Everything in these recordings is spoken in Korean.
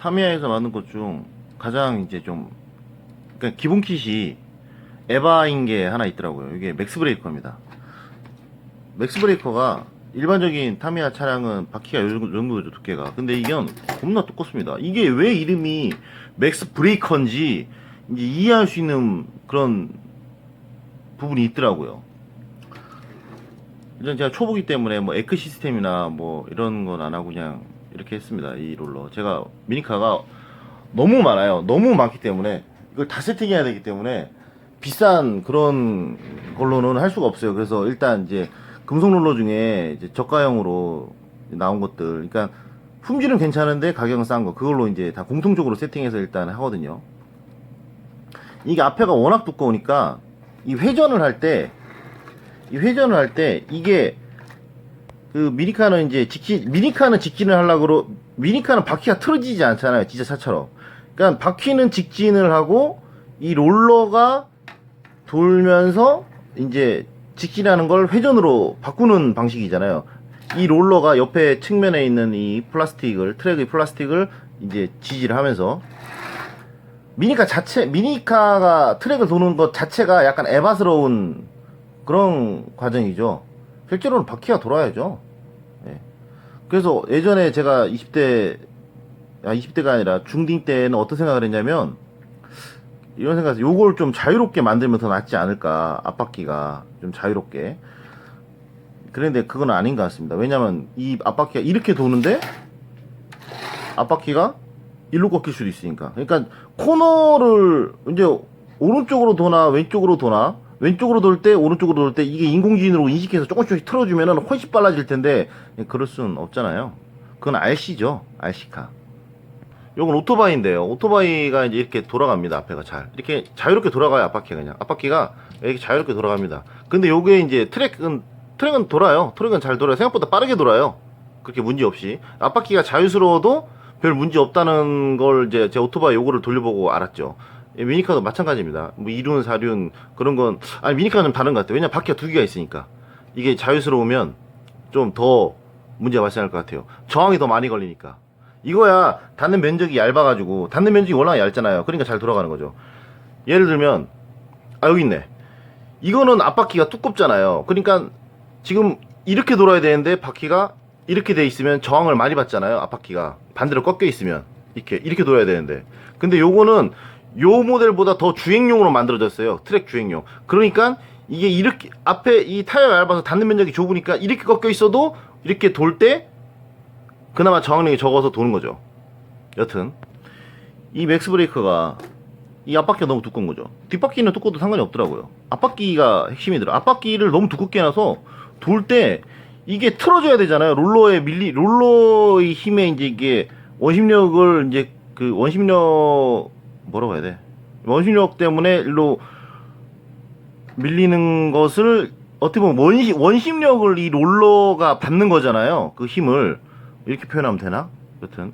타미야에서 만든 것 중 가장 이제 좀 그러니까 기본 킷이 에바인 게 하나 있더라고요. 이게 맥스 브레이커입니다. 맥스 브레이커가 일반적인 타미야 차량은 바퀴가 요 정도죠, 두께가. 근데 이건 겁나 두껍습니다. 이게 왜 이름이 맥스 브레이커인지 이제 이해할 수 있는 그런 부분이 있더라고요. 일단 제가 초보기 때문에 뭐 에크 시스템이나 뭐 이런 건 안 하고 그냥 이렇게 했습니다. 이 롤러. 제가 미니카가 너무 많아요. 너무 많기 때문에 이걸 다 세팅해야 되기 때문에 비싼 그런 걸로는 할 수가 없어요. 그래서 일단 이제 금속 롤러 중에 이제 저가형으로 나온 것들, 그러니까 품질은 괜찮은데 가격은 싼 거, 그걸로 이제 다 공통적으로 세팅해서 일단 하거든요. 이게 앞에가 워낙 두꺼우니까 이 회전을 할 때 이게 그 미니카는 이제 미니카는 직진을 하려고 미니카는 바퀴가 틀어지지 않잖아요, 진짜 차처럼. 그러니까 바퀴는 직진을 하고 이 롤러가 돌면서 이제 직진하는 걸 회전으로 바꾸는 방식이잖아요. 이 롤러가 옆에 측면에 있는 이 플라스틱을, 트랙의 플라스틱을 이제 지지를 하면서 미니카가 트랙을 도는 것 자체가 약간 에바스러운 그런 과정이죠. 실제로는 바퀴가 돌아야죠. 예. 그래서 예전에 제가 20대가 아니라 중딩 때는 어떤 생각을 했냐면, 이런 생각에서 요걸 좀 자유롭게 만들면 더 낫지 않을까, 앞바퀴가 좀 자유롭게. 그런데 그건 아닌 것 같습니다. 왜냐면 이 앞바퀴가 이렇게 도는데 앞바퀴가 일로 꺾일 수도 있으니까. 그러니까 코너를 이제 오른쪽으로 도나 왼쪽으로 도나, 왼쪽으로 돌 때 오른쪽으로 돌 때 이게 인공지능으로 인식해서 조금씩 틀어주면은 훨씬 빨라질 텐데 그럴 수는 없잖아요. 그건 RC죠, RC카. 요건 오토바이인데요. 오토바이가 이제 이렇게 돌아갑니다. 앞에가 잘 이렇게 자유롭게 돌아가요. 앞바퀴가 그냥 앞바퀴가 이렇게 자유롭게 돌아갑니다. 근데 요게 이제 트랙은 돌아요. 트랙은 잘 돌아요. 생각보다 빠르게 돌아요. 그렇게 문제 없이. 앞바퀴가 자유스러워도 별 문제 없다는 걸 이제 제 오토바이 요거를 돌려보고 알았죠. 미니카도 마찬가지입니다. 뭐 2륜, 4륜 그런 건, 아니 미니카는 다른 것 같아요. 왜냐면 바퀴가 두 개가 있으니까. 이게 자유스러우면 좀 더 문제가 발생할 것 같아요. 저항이 더 많이 걸리니까. 이거야 닿는 면적이 얇아가지고, 닿는 면적이 워낙 얇잖아요. 그러니까 잘 돌아가는 거죠. 예를 들면 여기 있네. 이거는 앞바퀴가 두껍잖아요. 그러니까 지금 이렇게 돌아야 되는데 바퀴가 이렇게 돼 있으면 저항을 많이 받잖아요. 앞바퀴가 반대로 꺾여 있으면 이렇게 돌아야 되는데, 근데 요거는 요 모델보다 더 주행용으로 만들어졌어요. 트랙 주행용. 그러니까 이게 이렇게 앞에 이 타이어가 얇아서 닿는 면적이 좁으니까 이렇게 꺾여 있어도 이렇게 돌 때 그나마 저항력이 적어서 도는 거죠. 여튼 이 맥스 브레이커가 이 앞바퀴가 너무 두꺼운 거죠. 뒷바퀴는 두꺼워도 상관이 없더라고요. 앞바퀴가 핵심이더라. 앞바퀴를 너무 두껍게 해놔서 돌 때 이게 틀어져야 되잖아요. 롤러의 힘에 이제 이게 원심력을 이제 그 원심력 뭐라고 해야 돼? 원심력 때문에 일로 밀리는 것을 어떻게 보면 원심력을 이 롤러가 받는 거잖아요. 그 힘을 이렇게 표현하면 되나? 여튼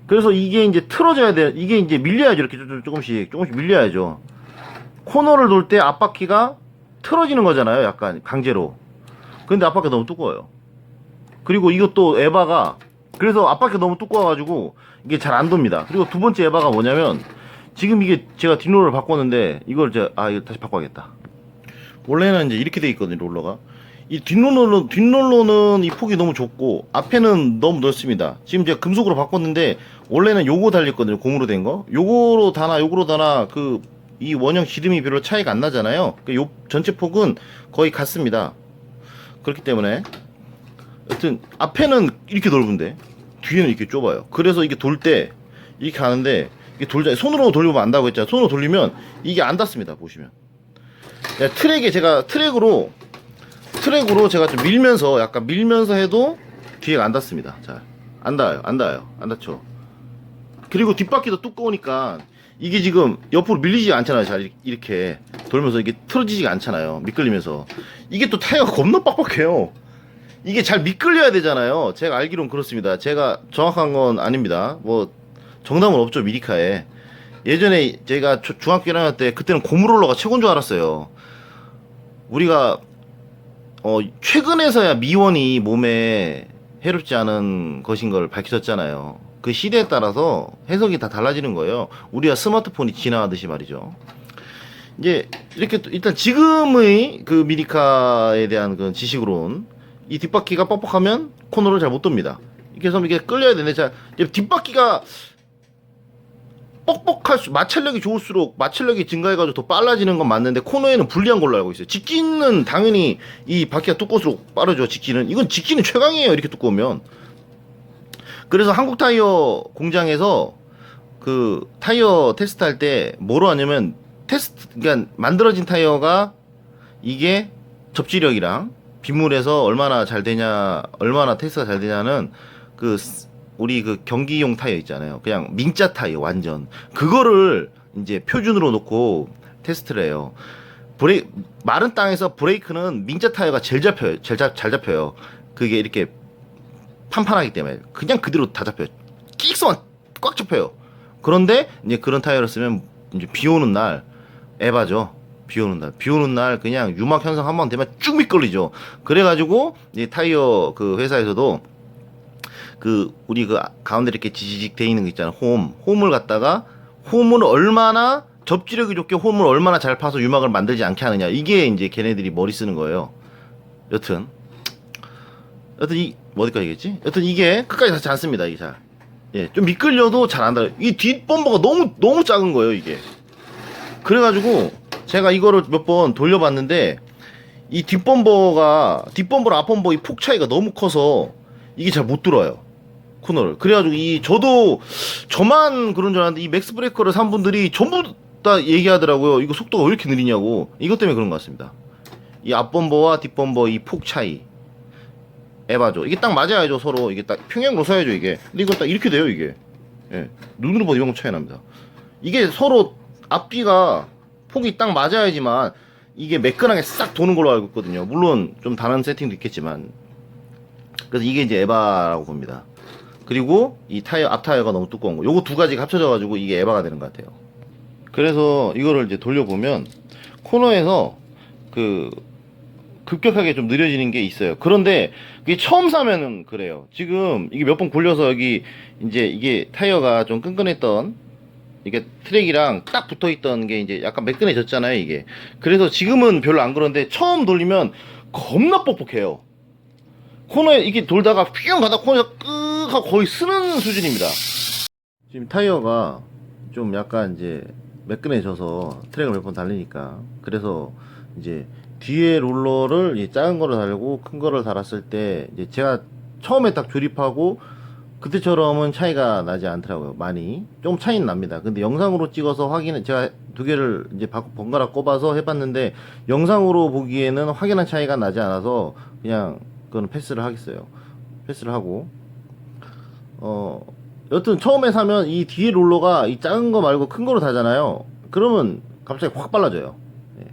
그래서 이게 이제 틀어져야 돼. 이게 이제 밀려야죠. 이렇게 조금씩 밀려야죠. 코너를 돌 때 앞바퀴가 틀어지는 거잖아요. 약간 강제로. 근데 앞바퀴가 너무 두꺼워요. 그리고 이것도 에바가, 그래서 앞바퀴가 너무 두꺼워가지고 이게 잘 안 돕니다. 그리고 두 번째 에바가 뭐냐면, 지금 이게 제가 뒷롤러를 바꿨는데 이걸 이거 다시 바꿔야겠다. 원래는 이제 이렇게 돼 있거든요, 롤러가. 이 뒷롤러는 이 폭이 너무 좁고 앞에는 너무 넓습니다. 지금 제가 금속으로 바꿨는데 원래는 요거 달렸거든요, 고무로 된 거. 요거로 다나 이 원형 지름이 별로 차이가 안 나잖아요. 요 전체 폭은 거의 같습니다. 그렇기 때문에 여튼 앞에는 이렇게 넓은데 뒤에는 이렇게 좁아요. 그래서 이게 돌 때 이렇게 가는데, 이게 손으로 돌리면 안다고 했잖아요. 손으로 돌리면 이게 안 닿습니다. 보시면 트랙으로 제가 좀 약간 밀면서 해도 뒤에가 안 닿습니다. 잘 안 닿아요. 안 닿죠. 그리고 뒷바퀴도 두꺼우니까 이게 지금 옆으로 밀리지 않잖아요. 잘 이렇게 돌면서 이게 틀어지지가 않잖아요. 미끌리면서. 이게 또 타이어가 겁나 빡빡해요. 이게 잘 미끌려야 되잖아요. 제가 알기로는 그렇습니다. 제가 정확한 건 아닙니다. 뭐 정답은 없죠, 미니카에. 예전에 제가 중학교 1학년 때, 그때는 고무롤러가 최고인 줄 알았어요. 우리가 최근에서야 미원이 몸에 해롭지 않은 것인 걸 밝혀졌잖아요. 그 시대에 따라서 해석이 다 달라지는 거예요. 우리가 스마트폰이 지나가듯이 말이죠. 이제 이렇게 일단 지금의 그 미니카에 대한 그 지식으로는 이 뒷바퀴가 뻑뻑하면 코너를 잘 못 돕니다. 이렇게 해서 이게 끌려야 되는데, 자, 뒷바퀴가 뻑뻑할수록 마찰력이 좋을수록 마찰력이 증가해가지고 더 빨라지는 건 맞는데 코너에는 불리한 걸로 알고 있어요. 직진은 당연히 이 바퀴가 두꺼울수록 빠르죠. 직진은 이건 직진은 최강이에요. 이렇게 두꺼우면. 그래서 한국 타이어 공장에서 그 타이어 테스트할 때 뭐로 하냐면 그러니까 만들어진 타이어가 이게 접지력이랑 빗물에서 얼마나 잘 되냐, 얼마나 테스트가 잘 되냐는 그 우리 그 경기용 타이어 있잖아요. 그냥 민자 타이어 완전 그거를 이제 표준으로 놓고 테스트를 해요. 마른 땅에서 브레이크는 민자 타이어가 제일 잡혀요. 잘 잡혀요. 그게 이렇게 판판하기 때문에 그냥 그대로 다 잡혀요. 끽소만 꽉 잡혀요. 그런데 이제 그런 타이어를 쓰면 이제 비 오는 날 에바죠. 비 오는 날 그냥 유막 현상 한 번 되면 쭉 미끌리죠. 그래가지고 이 타이어 그 회사에서도 그 우리 그 가운데 이렇게 지지직 돼 있는 거 있잖아. 홈을 갖다가 홈을 얼마나 접지력이 좋게 홈을 얼마나 잘 파서 유막을 만들지 않게 하느냐. 이게 이제 걔네들이 머리 쓰는 거예요. 여튼 어디까지 얘기했지? 여튼 이게 끝까지 닿지 않습니다. 이게 잘. 예, 좀 미끌려도 잘 안 닿아요. 이 뒷범버가 너무 작은 거예요, 이게. 그래가지고 제가 이거를 몇 번 돌려봤는데 이 뒷범버랑 앞범버 이 폭 차이가 너무 커서 이게 잘 못 들어요. 코너를. 그래가지고 저만 그런 줄 알았는데 이 맥스 브레이커를 산 분들이 전부 다 얘기하더라고요. 이거 속도가 왜 이렇게 느리냐고. 이것 때문에 그런 것 같습니다. 이 앞범버와 뒷범버 이 폭 차이. 에바죠. 이게 딱 맞아야죠, 서로. 이게 딱 평행으로 서야죠, 이게. 근데 이건 딱 이렇게 돼요, 이게. 예. 눈으로 봐도 이만큼 차이 납니다. 이게 서로 앞뒤가 폭이 딱 맞아야지만 이게 매끈하게 싹 도는 걸로 알고 있거든요. 물론 좀 다른 세팅도 있겠지만. 그래서 이게 이제 에바라고 봅니다. 그리고 이 앞 타이어가 너무 두꺼운 거. 요거 두 가지가 합쳐져가지고 이게 에바가 되는 것 같아요. 그래서 이거를 이제 돌려보면 코너에서 그 급격하게 좀 느려지는 게 있어요. 그런데 그게 처음 사면은 그래요. 지금 이게 몇 번 굴려서 여기 이제 이게 타이어가 좀 끈끈했던 이게 트랙이랑 딱 붙어 있던 게 이제 약간 매끈해졌잖아요, 이게. 그래서 지금은 별로 안 그런데 처음 돌리면 겁나 뻑뻑해요. 코너에 이게 돌다가 휘웅 가다 코너에서 끄 하고 거의 쓰는 수준입니다. 지금 타이어가 좀 약간 이제 매끈해져서 트랙을 몇 번 달리니까 그래서 이제 뒤에 롤러를 작은 거를 달고 큰 거를 달았을 때 이제 제가 처음에 딱 조립하고 그때처럼은 차이가 나지 않더라고요. 많이 좀 차이는 납니다. 근데 영상으로 찍어서 제가 두 개를 이제 번갈아 꼽아서 해봤는데 영상으로 보기에는 확연한 차이가 나지 않아서 그냥 그거는 패스를 하겠어요. 패스를 하고 여튼 처음에 사면 이 뒤에 롤러가 이 작은 거 말고 큰 거로 다잖아요. 그러면 갑자기 확 빨라져요. 예.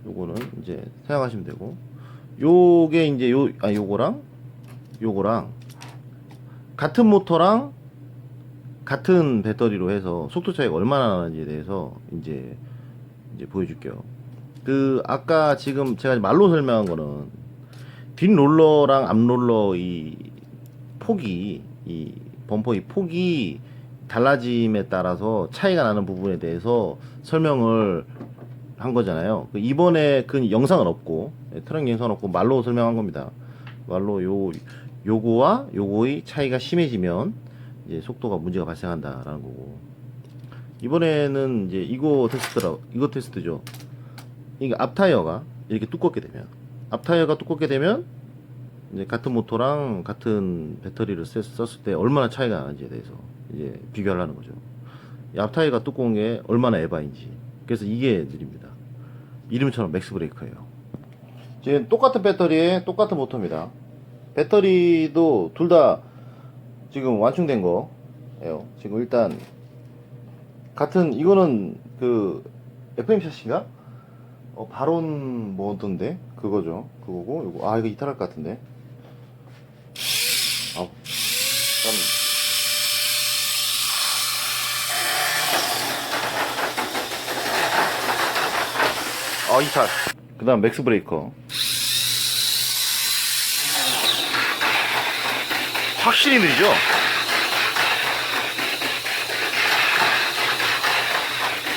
요거는 이제 생각하시면 되고 요게 이제 요거랑 같은 모터랑 같은 배터리로 해서 속도 차이가 얼마나 나는지에 대해서 이제 보여줄게요. 그 아까 지금 제가 말로 설명한 거는 뒷 롤러랑 앞 롤러 이 폭이 이 범퍼 이 폭이 달라짐에 따라서 차이가 나는 부분에 대해서 설명을 한 거잖아요. 이번에 그 영상은 없고 트랙 영상은 없고 말로 설명한 겁니다. 말로 요거와 요거의 차이가 심해지면 이제 속도가 문제가 발생한다라는 거고, 이번에는 이제 이거 테스트죠. 이게 앞 타이어가 이렇게 두껍게 되면 이제 같은 모터랑 같은 배터리를 썼을 때 얼마나 차이가 나는지에 대해서 이제 비교하려는 거죠. 이 앞 타이어가 두꺼운 게 얼마나 에바인지. 그래서 이게 느립니다. 이름처럼 맥스 브레이커예요. 지금 똑같은 배터리에 똑같은 모터입니다. 배터리도 둘 다 지금 완충된 거예요. 지금 일단 같은 이거는 그 FM 샷인가? 바론 뭐던데 그거죠. 그거고 요거 이거 이탈할 것 같은데. 이탈. 그 다음 맥스 브레이커. 확실히 느리죠?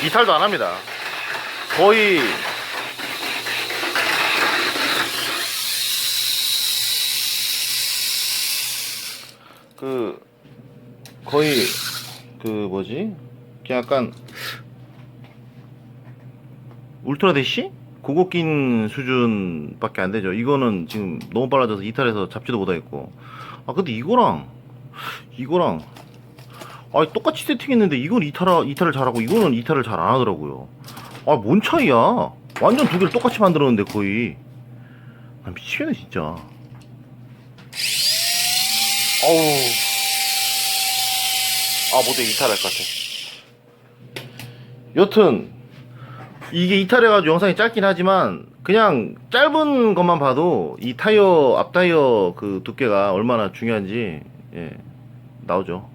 이탈도 안 합니다. 거의 거의 뭐지? 약간 울트라 대시? 그거 낀 수준밖에 안 되죠. 이거는 지금 너무 빨라져서 이탈해서 잡지도 못하겠고. 아 근데 이거랑 아 똑같이 세팅했는데 이건 이탈을 잘하고 이거는 이탈을 잘 안 하더라고요. 아 뭔 차이야? 완전 두 개를 똑같이 만들었는데 거의. 아 미치겠네 진짜. 어우. 아 모두 이탈할 것 같아. 여튼 이게 이탈해가지고 영상이 짧긴 하지만 그냥 짧은 것만 봐도 이 타이어 앞 타이어 그 두께가 얼마나 중요한지 예, 나오죠.